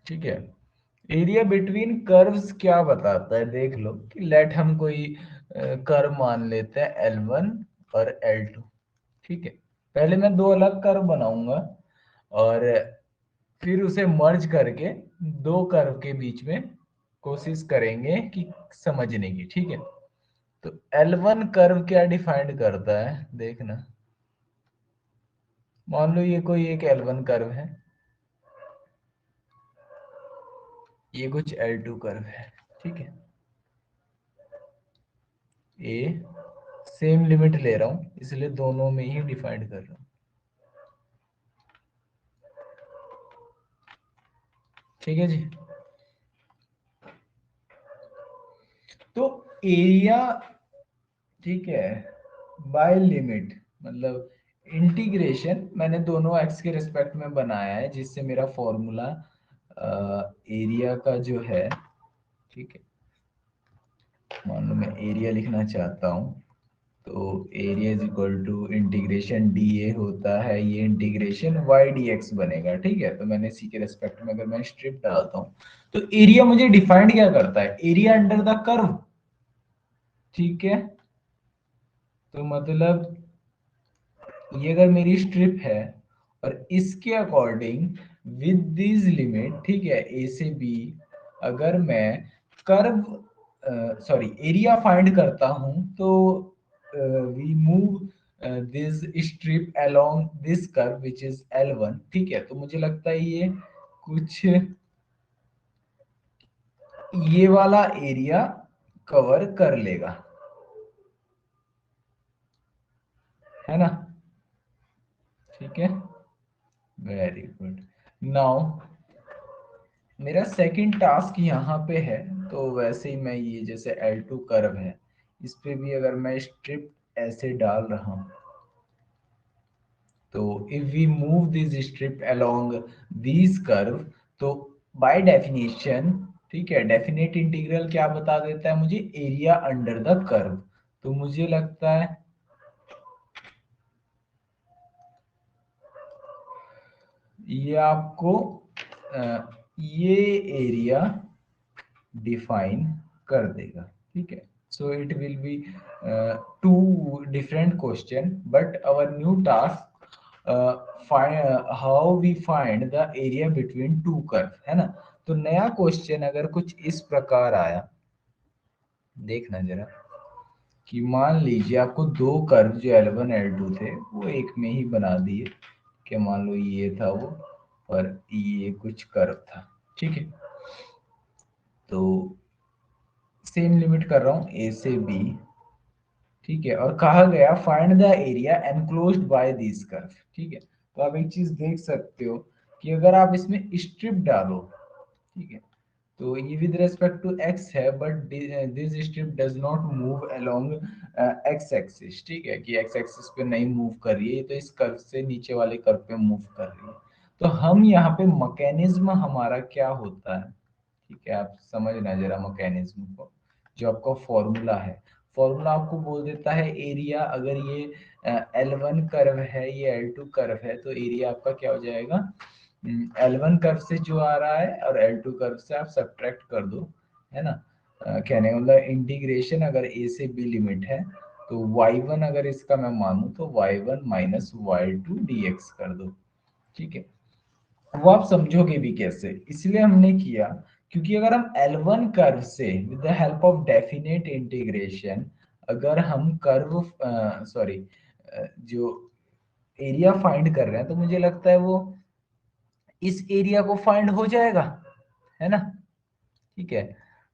ठीक है। Area between curves क्या बताता है, देख लो कि लेट हम कोई कर्व मान लेते हैं L1 और L2। ठीक है, पहले मैं दो अलग कर्व बनाऊंगा और फिर उसे मर्ज करके दो कर्व के बीच में कोशिश करेंगे कि समझने की। ठीक है, तो L1 कर्व क्या डिफाइंड करता है, देखना। मान लो ये कोई एक L1 कर्व है, ये कुछ L2 कर्व है। ठीक है, ए सेम लिमिट ले रहा हूं इसलिए दोनों में ही डिफाइंड कर रहा हूं। ठीक है जी। तो एरिया, ठीक है, बाय लिमिट मतलब इंटीग्रेशन मैंने दोनों एक्स के रिस्पेक्ट में बनाया है, जिससे मेरा फॉर्मूला एरिया का जो है, ठीक है, मान लो मैं एरिया लिखना चाहता हूँ, तो area is equal to integration D A होता है, ये इंटीग्रेशन वाई डी एक्स बनेगा। ठीक है, तो मैंने इसी के रेस्पेक्ट में अगर मैं स्ट्रिप डालता हूँ तो एरिया मुझे डिफाइंड क्या करता है, एरिया अंडर द कर्व। ठीक है, तो मतलब ये अगर मेरी स्ट्रिप है और इसके अकॉर्डिंग विद दिस लिमिट, ठीक है, ए से बी, अगर मैं कर्व सॉरी एरिया फाइंड करता हूं तो we move this strip along this curve which is L1। ठीक है, तो मुझे लगता है ये कुछ ये वाला एरिया कवर कर लेगा, है ना। ठीक है, वेरी गुड। नाउ मेरा सेकंड टास्क यहाँ पे है, तो वैसे ही मैं ये जैसे L2 कर्व है, इस पे भी अगर मैं स्ट्रिप ऐसे डाल रहा हूँ, तो if we move this strip along this curve, तो बाय डेफिनेशन, ठीक है, डेफिनेट इंटीग्रल क्या बता देता है मुझे, एरिया अंडर द कर्व। तो मुझे लगता है ये आपको ये एरिया डिफाइन कर देगा। ठीक है, so it will be two different question but our new task how we find the area between two curve, है ना। तो नया क्वेश्चन अगर कुछ इस प्रकार आया, देखना जरा, कि मान लीजिए आपको दो कर्व जो L1 L2 थे वो एक में ही बना दिए, कि मान लो ये था वो और ये कुछ कर्व था। ठीक है, तो सेम लिमिट कर रहा हूँ ए से बी। ठीक है, और कहा गया find the area enclosed by this curve. ठीक है, तो आप एक चीज देख सकते हो कि अगर आप इसमें स्ट्रिप डालो, ठीक है, तो ये विद रेस्पेक्ट टू एक्स है but this strip does not move along x axis. ठीक है, कि एक्स एक्सिस पे नहीं मूव कर रही है, तो इस कर्व से नीचे वाले कर्व पे मूव कर रही है। तो हम यहाँ पे मैकेनिज्म हमारा क्या होता है, ठीक है, आप समझना जरा मैकेनिज्म को। जो आपका फॉर्मूला है, फॉर्मूला आपको बोल देता है एरिया, अगर ये L1 कर्व है, ये L2 कर्व है, तो एरिया आपका क्या हो जाएगा, L1 कर्व से जो आ रहा है और L2 कर्व से आप सब्ट्रैक्ट कर दो, है ना। कहने का मतलब इंटीग्रेशन अगर ए से बी लिमिट है, तो y1 अगर इसका मैं मानूं तो y1 माइनस y2 dx कर दो। ठीक है, वो आप समझोगे भी कैसे, इसलिए हमने किया क्योंकि अगर हम L1 कर्व से with the help of definite integration अगर हम कर्व सॉरी जो एरिया फाइंड कर रहे हैं, तो मुझे लगता है वो इस एरिया को फाइंड हो जाएगा, है ना। ठीक है,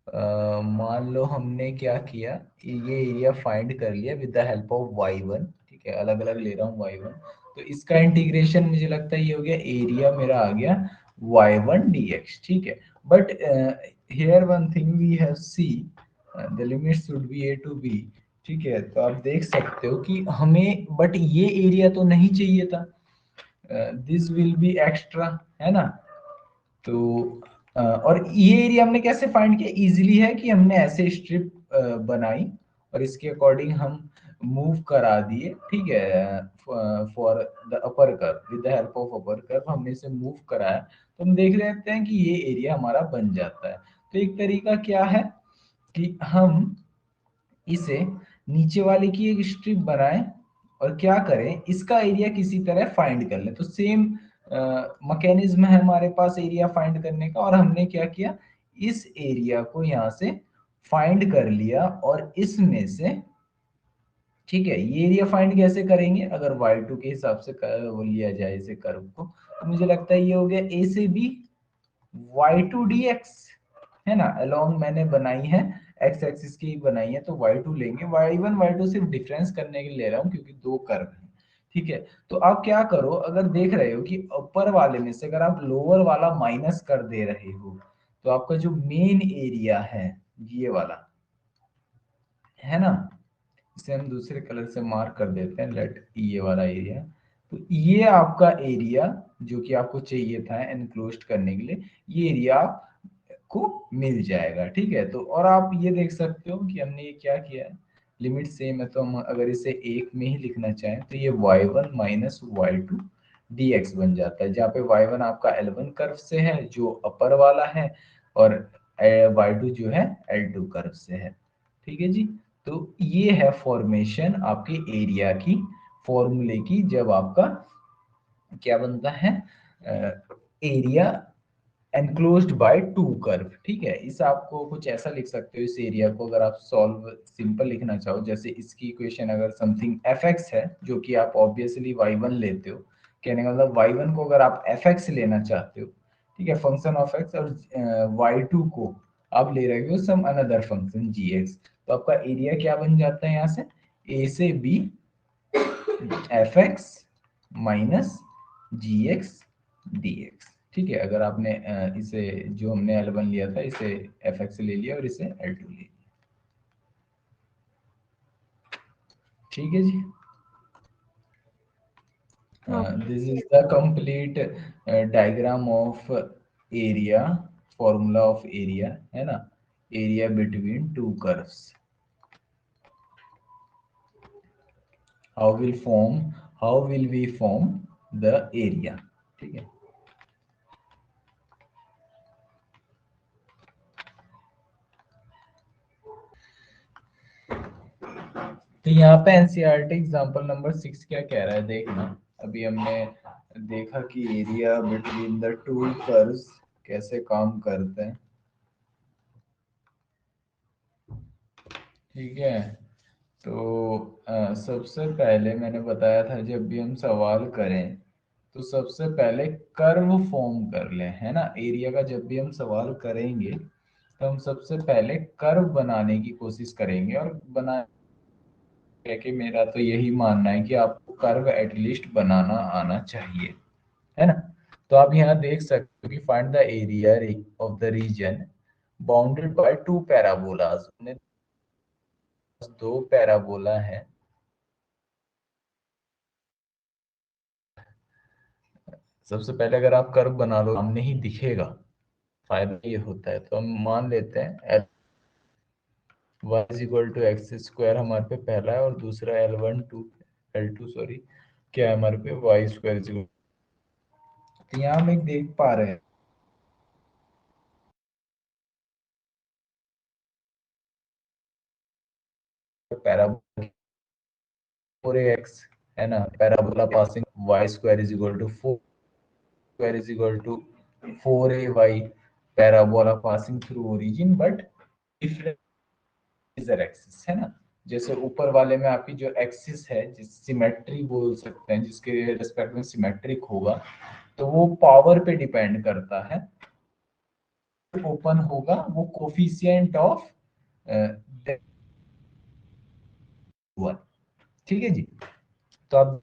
मान लो हमने क्या किया, ये एरिया फाइंड कर लिया with the help of y1। ठीक है, अलग अलग ले रहा हूँ y1, तो इसका इंटीग्रेशन मुझे लगता है ये हो गया, एरिया मेरा आ गया y1 dx। ठीक है, but here one thing we have see, the limit should be a to b। ठीक है, तो आप देख सकते हो कि हमें बट ये एरिया तो नहीं चाहिए था, दिस विल बी एक्स्ट्रा, है ना। तो और ये एरिया हमने कैसे फाइंड किया, इजीली है कि हमने ऐसे स्ट्रिप बनाई और इसके अकॉर्डिंग हम मूव करा दिए, ठीक है, for the upper curve, with the help of upper curve हमने इसे मूव कराया, तो हम देख लेते हैं कि ये एरिया हमारा बन जाता है। तो एक तरीका क्या है कि हम इसे नीचे वाले की एक स्ट्रिप बनाएं और क्या करें, इसका एरिया किसी तरह फाइंड कर लें। तो सेम मैकेनिज्म है हमारे पास एरिया फाइंड करने का, और हमने क्या किया, इस एरिया को यहाँ से फाइंड कर लिया, और इसमें से, ठीक है, ये एरिया फाइंड कैसे करेंगे, अगर y2 के हिसाब से वो लिया जाए इसे कर्व को, तो मुझे लगता है ये हो गया a से b y2 dx, है ना, अलोंग मैंने बनाई है, एक्स एक्सिस की बनाई है, तो y2 लेंगे, y1 y2 सिर्फ डिफरेंस करने के लिए ले रहा हूँ क्योंकि दो कर्व हैं, ठीक है। तो आप क्या करो, अगर देख रहे हो कि अपर वाले में से अगर आप लोअर वाला माइनस कर दे रहे हो, तो आपका जो मेन एरिया है ये वाला, है ना, इसे हम दूसरे कलर से मार्क कर देते हैं, लेट ये वाला एरिया, तो ये आपका एरिया जो कि आपको चाहिए था एनक्लोज्ड करने के लिए, ये एरिया आपको मिल जाएगा, ठीक है। तो और आप ये देख सकते हो कि हमने ये क्या किया है, लिमिट सेम है, तो हम अगर इसे एक में ही लिखना चाहें तो ये y1 minus y two d x बन जाता है, जहाँ पे y1 आपका L1 कर्व से है जो अपर वाला है, और y2 जो है L2 कर्व से है, ठीक है जी। तो ये है फॉर्मेशन आपके एरिया की, फॉर्मूले की, जब आपका क्या बनता है, area enclosed by two curve, ठीक है। इस आपको कुछ ऐसा लिख सकते हो, इस एरिया को अगर आप सॉल्व सिंपल लिखना चाहो, जैसे इसकी इक्वेशन अगर समथिंग एफ एक्स है, जो कि आप ऑब्वियसली वाई वन लेते हो, कहने का मतलब वाई वन को अगर आप एफ एक्स लेना चाहते हो, ठीक है, फंक्शन ऑफ एक्स, और वाई टू को आप ले रहे हो सम अनदर फंक्शन जी एक्स, तो आपका एरिया क्या बन जाता है यहाँ से, ए से B F X minus G X D X, ठीक है। अगर आपने इसे, जो हमने एल वन लिया था, इसे एफ एक्स ले लिया और इसे एल टू ले लिया, ठीक है जी। Okay. This is the complete diagram of area, formula of area, है ना, area between two curves, how will form, how will we form the area, ठीक है। तो यहाँ पे एनसीईआरटी एग्जांपल नंबर 6 क्या कह रहा है देखना। अभी हमने देखा कि area between the two curves कैसे काम करते हैं, ठीक है। तो सबसे पहले मैंने बताया था जब भी हम सवाल करें तो सबसे पहले कर्व फॉर्म कर लें, है ना, एरिया का जब भी हम सवाल करेंगे तो हम सबसे पहले कर्व बनाने की कोशिश करेंगे, और बना है कि मेरा तो यही मानना है कि आपको कर्व एटलीस्ट बनाना आना चाहिए, है ना। तो आप यहाँ देख सकते हो कि find the area of the reason bounded by two parabolas, दो पैराबोला है। सबसे पहले अगर आप कर्व बना लो सामने ही दिखेगा, फायदा ये होता है, तो हम मान लेते हैं y is equal to x square हमारे पे पहला है, और दूसरा एल टू सॉरी क्या है हमारे पे, वाई स्क्वायर इज इक्वल, तो यहाँ हम एक देख पा रहे हैं पैराबोला फोर एक्स, है ना, parabola passing y square is equal to four square is equal to four a y, parabola passing through origin but different axis, है ना। जैसे ऊपर वाले में आपकी जो एक्सिस है, जिस सिमेट्री बोल सकते हैं, जिसके रेस्पेक्ट में सिमेट्रिक होगा, तो वो पावर पे डिपेंड करता है, ओपन होगा वो कोफिशिएंट ऑफ वन, ठीक है जी। तो अब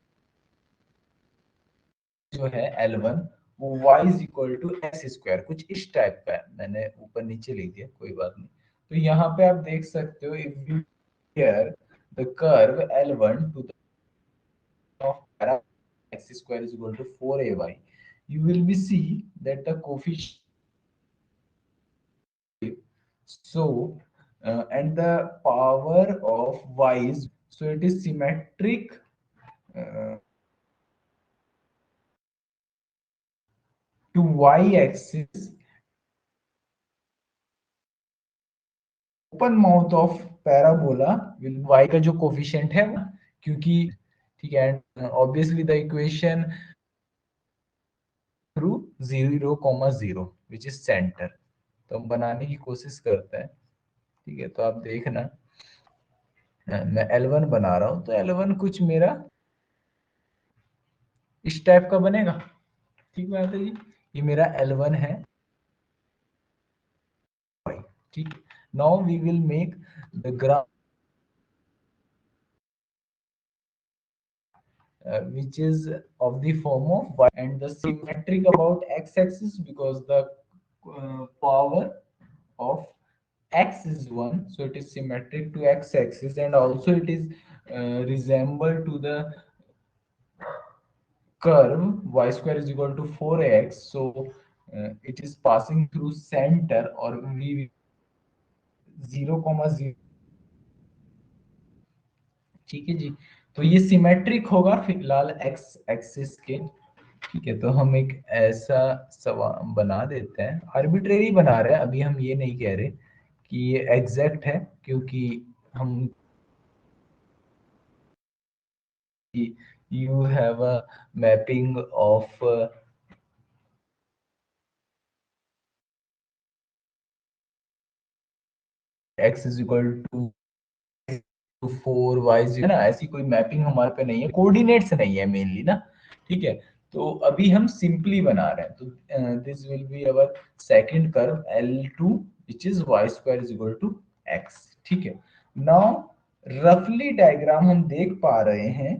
जो है एल वन, वो y is equal to x square, कुछ इस टाइप का है, मैंने ऊपर नीचे लिख दिया, कोई बात नहीं। तो यहाँ पे आप देख सकते हो, if you here the curve L one two of x square is equal to 4ay, you will be see that the coefficient, so and the power of y is, so it is symmetric to y axis, open mouth of parabola will y का जो coefficient है क्योंकि ठीक है, obviously the equation through 0,0 which is centre. तो हम बनाने की कोशिश करते हैं। ठीक है, तो आप देखना मैं L1 बना रहा हूं, तो L1 कुछ मेरा इस टाइप का बनेगा। ठीक बात है जी, ये मेरा L1 है। ठीक, now we will make the graph which is of the form of y, and the symmetric about x-axis because the power of x is 1, so it is symmetric to x-axis, and also it is resemble to the curve y square is equal to 4x, so it is passing through center, or we 0,0। ठीक है जी, तो ये symmetric होगा फिलहाल x axis के। ठीक है, तो हम एक ऐसा सवाल बना देते हैं, आर्बिट्रेरी बना रहे हैं, अभी हम ये नहीं कह रहे कि ये एग्जैक्ट है, क्योंकि हम you have a mapping of x is equal to 4 y है ना, ऐसी कोई मैपिंग हमारे पे नहीं है, कोऑर्डिनेट्स नहीं है मेनली ना। ठीक है, तो अभी हम सिंपली बना रहे हैं, तो this will be our second curve L2 which is y square is equal to x। ठीक है, नाउ रफली डायग्राम हम देख पा रहे हैं,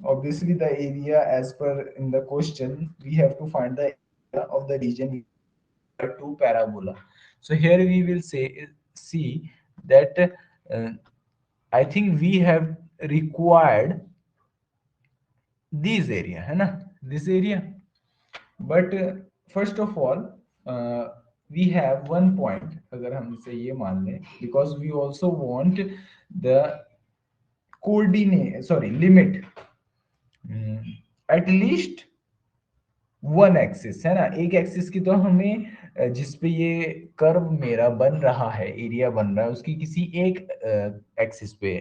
obviously the area as per in the question we have to find the area of the region two parabola, so here we will see that I think we have required this area है ना, this area, but first of all we have one point, अगर हम इसे ये मान लें, because we also want the coordinate, sorry, limit at least one axis है ना, एक एक्सिस की तो हमें जिसपे ये कर्व मेरा बन रहा है, एरिया बन रहा है, उसकी किसी एक एक्सिस पे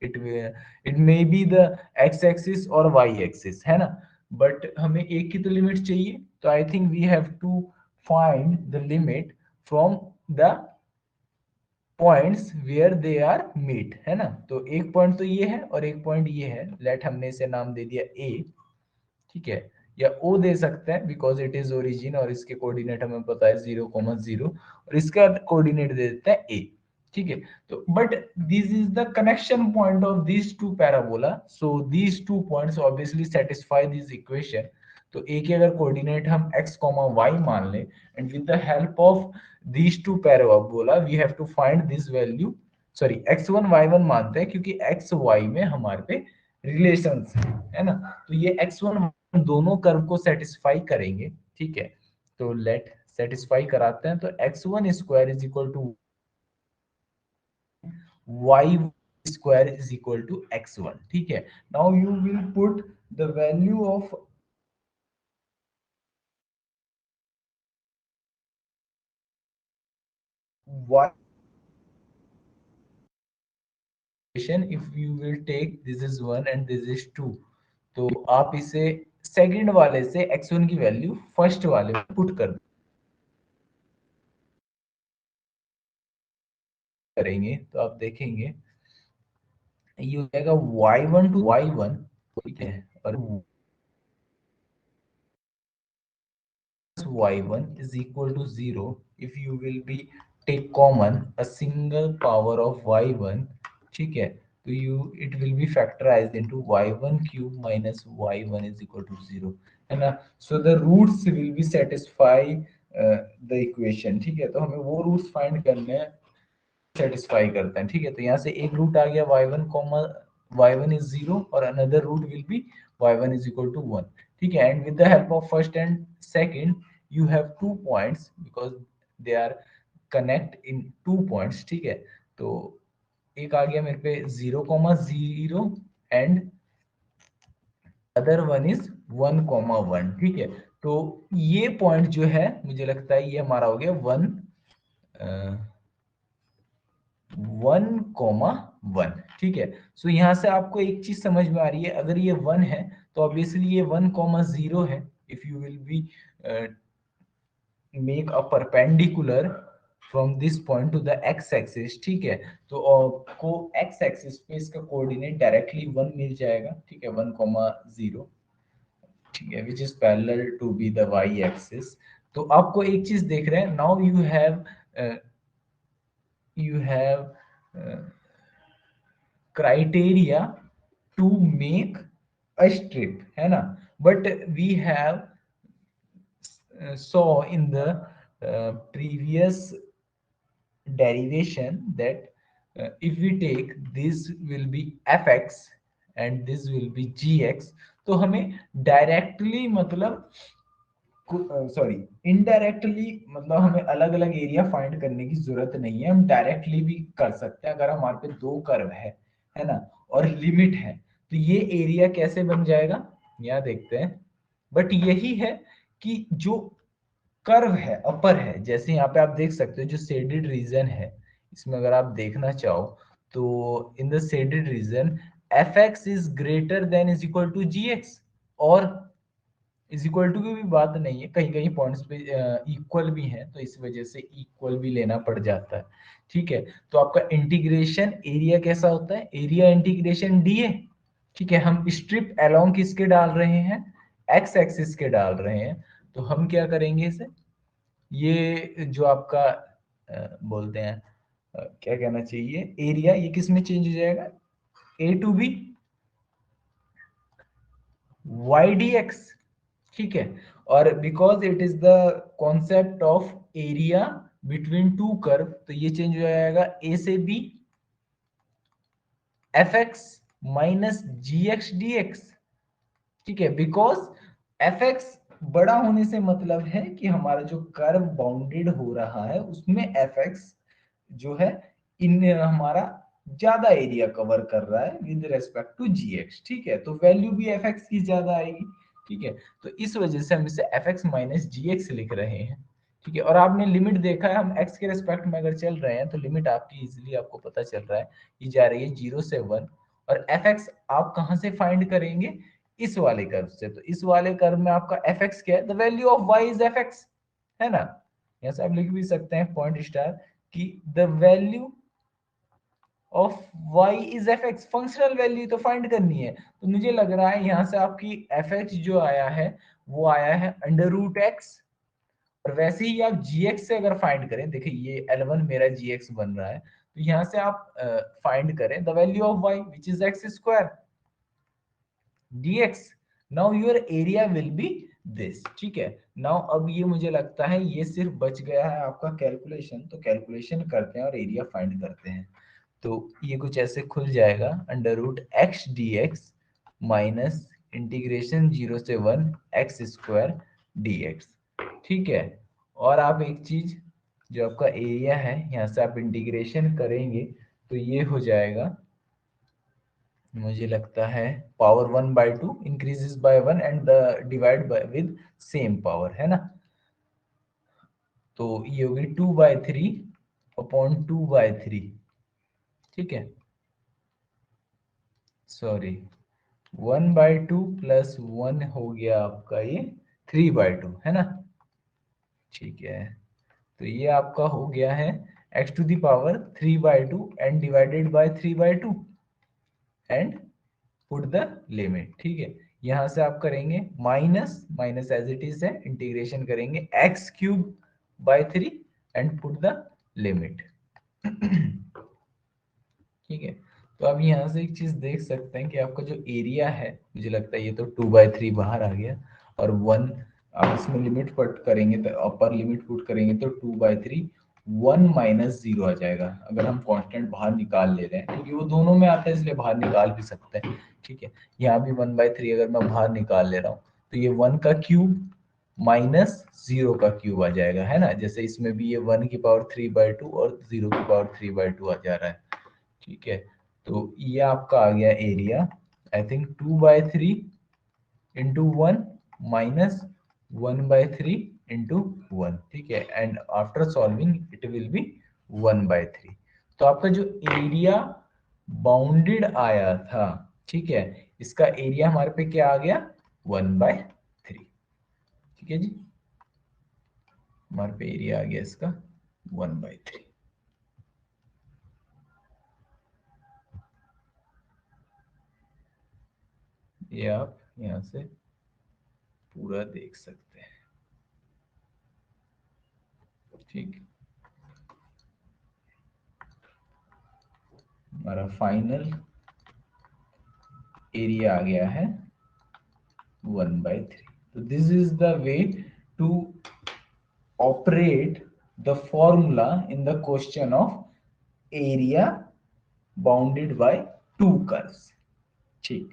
it it may be the x axis और वाई एक्सिस है ना, बट हमें एक की तो लिमिट चाहिए, तो I think we have to find the limit from the points where they are meet है ना। तो एक पॉइंट तो ये है और एक पॉइंट ये है, लेट हमने इसे नाम दे दिया ए। ठीक है, या ओ दे सकते हैं बिकॉज इट इज ओरिजिन, और इसके कोऑर्डिनेट हमें पता है 0,0, और इसका कोऑर्डिनेट दे देते हैं ए। ठीक है, तो but this is the connection point of these two parabola, so these two points obviously satisfy this equation. तो ए के अगर कोऑर्डिनेट हम x वाई मान लें, and with the help of these two parabola we have to find this value, sorry x1 y1 मानते हैं क्योंकि x y में हमारे पे रिलेशंस है ना, तो ये x1 दोनों कर्व को सेटिस्फाई करेंगे। ठीक है, तो लेट सेटिस्फाई कराते हैं, तो x1 square is equal to y square is equal to x1। ठीक है, now you will put the value of y if you will take this is 1 and this is 2, तो आप इसे सेकंड वाले से x1 की वैल्यू फर्स्ट वाले में पुट कर करेंगे, तो आप देखेंगे ये हो जाएगा y1 टू y1। ठीक है, और y1 is equal to 0 if you will be take common a single power of y1। ठीक है, तो you it will be factorized into y1 cube minus y1 is equal to 0 है ना, so the roots will be satisfy the equation। ठीक है, तो हमें वो रूट्स फाइंड करने हैं सेटिस्फाई करते हैं। ठीक है, तो यहाँ से एक रूट आ गया y1 कॉमा y1 इज 0, और another root will be y1 is equal to 1। ठीक है, and with the help of first and second you have two points because they are connect in two points. ठीक है, तो एक आ गया मेरे पे 0,0 एंड अदर वन इज 1,1, ठीक है। तो ये पॉइंट जो है मुझे लगता है ये हमारा हो गया 1,1, ठीक है। सो यहाँ से आपको एक चीज समझ में आ रही है, अगर ये 1 है तो ऑब्वियसली ये 1,0 है। If you will be make a perpendicular from this point two the x axis, ठीक है। तो आपको एक्स एक्सिस पे इसका कोऑर्डिनेट डायरेक्टली 1 मिल जाएगा, ठीक है, 1,0, ठीक है, which is parallel to be the y axis. तो आपको एक चीज देख रहे हैं, now you have criteria to make a strip, है ना। But we have saw in the previous derivation that if we take this will be fx and this will be gx, तो हमें डायरेक्टली मतलब सॉरी इनडायरेक्टली मतलब हमें अलग अलग area find करने की जरूरत नहीं है, हम डायरेक्टली भी कर सकते हैं। अगर हमारे पे दो कर्व है ना, और लिमिट है, तो ये एरिया कैसे बन जाएगा यहाँ देखते हैं। बट यही है कि जो कर्व है अपर है, जैसे यहाँ पे आप देख सकते हो जो शेडेड रीजन है, इसमें अगर आप देखना चाहो तो in the shaded region f x is greater than is equal to g x, और इज इक्वल टू की भी बात नहीं है, कहीं कहीं पॉइंट्स पे इक्वल भी है, तो इस वजह से इक्वल भी लेना पड़ जाता है, ठीक है। तो आपका इंटीग्रेशन एरिया कैसा होता है, एरिया इंटीग्रेशन डी ए, ठीक है। हम स्ट्रिप अलोंग किसके डाल रहे हैं, एक्स एक्सिस के डाल रहे हैं। तो हम क्या करेंगे इसे, ये जो आपका बोलते हैं क्या कहना चाहिए, एरिया, ये किस में चेंज हो जाएगा, A to B Y D X, ठीक है। और because it is the concept of area between two curve, तो ये चेंज हो जाएगा ए से B F X minus G X D X, ठीक है। बिकॉज एफ एक्स बड़ा होने से मतलब है कि हमारा जो कर्व बाउंडेड हो रहा है उसमें एफ एक्स जो है इन हमारा ज्यादा एरिया कवर कर रहा है with respect to g x, ठीक है। तो वैल्यू भी एफ एक्स की ज्यादा आएगी, ठीक है। तो इस वजह से हम इसे F X minus G x लिख रहे हैं, ठीक है। और आपने लिमिट देखा है, हम एक्स के रेस्पेक्ट में अगर चल रहे हैं तो लिमिट आपकी इजिली आपको पता चल रहा है, ये जा रही है 0 से 1। और एफ एक्स आप कहाँ से फाइंड करेंगे, इस वाले कर्व से। तो इस वाले कर्व में आपका एफ एक्स क्या है, the value of y is f x, है ना। यहाँ से आप लिख भी सकते हैं पॉइंट स्टार कि the value of y is f x, functional value तो फाइंड करनी है। तो मुझे लग रहा है यहाँ से आपकी एफ एक्स जो आया है वो आया है अंडर रूट एक्स। और वैसे ही आप gx से अगर फाइंड करें, देखिए ये L1 मेरा gx बन रहा है, तो यहाँ से आप फाइंड करें the value of y which is x square dx। Now your area will be this, ठीक है। नाउ अब ये मुझे लगता है ये सिर्फ बच गया है आपका कैलकुलेशन, तो कैलकुलेशन करते हैं और एरिया फाइंड करते हैं। तो ये कुछ ऐसे खुल जाएगा, under root x D x minus integration 0 से 1 एक्स स्क्वायर डी एक्स, ठीक है। और आप एक चीज, जो आपका एरिया है यहाँ से आप इंटीग्रेशन करेंगे तो ये हो जाएगा, मुझे लगता है power 1/2 increases by 1 and the divide by with same power, है ना। तो ये होगी 2/3 अपॉन 2/3, ठीक है, सॉरी 1/2 प्लस 1 हो गया आपका ये 3/2, है ना, ठीक है। तो ये आपका हो गया है x to the power 3/2 and divided by 3/2 and put the limit, ठीक है। यहां से आप करेंगे minus minus as it is है, इंटीग्रेशन करेंगे x³/3 and put the limit ठीक है। तो अब यहाँ से एक चीज देख सकते हैं कि आपका जो एरिया है, मुझे लगता है ये तो 2/3 बाहर आ गया, और 1 आप इसमें लिमिट पुट करेंगे तो अपर लिमिट पुट करेंगे तो 2/3 1 माइनस 0 आ जाएगा। अगर हम कांस्टेंट बाहर निकाल ले रहे हैं, क्योंकि वो दोनों में आता है इसलिए बाहर निकाल भी सकते हैं, ठीक है। यहाँ भी 1/3 अगर मैं बाहर निकाल ले रहा हूँ तो ये 1 का क्यूब माइनस 0 का क्यूब आ जाएगा, है ना। जैसे इसमें भी ये 1 की पावर 3/2 और 0 की पावर 3/2 आ जा रहा है, ठीक है, तो ये आपका आ गया area, I think 2/3 into 1 minus 1/3 into 1, ठीक है, and after solving it will B 1/3। तो आपका जो एरिया बाउंडेड आया था, ठीक है, इसका एरिया हमारे पे क्या आ गया, 1/3। ठीक है जी, हमारे पे एरिया आ गया इसका 1/3। ये आप यहाँ से पूरा देख सकते हैं। ठीक, हमारा फाइनल एरिया आ गया है 1/3। So this is the way to operate the formula in the question of area bounded by two curves। ठीक।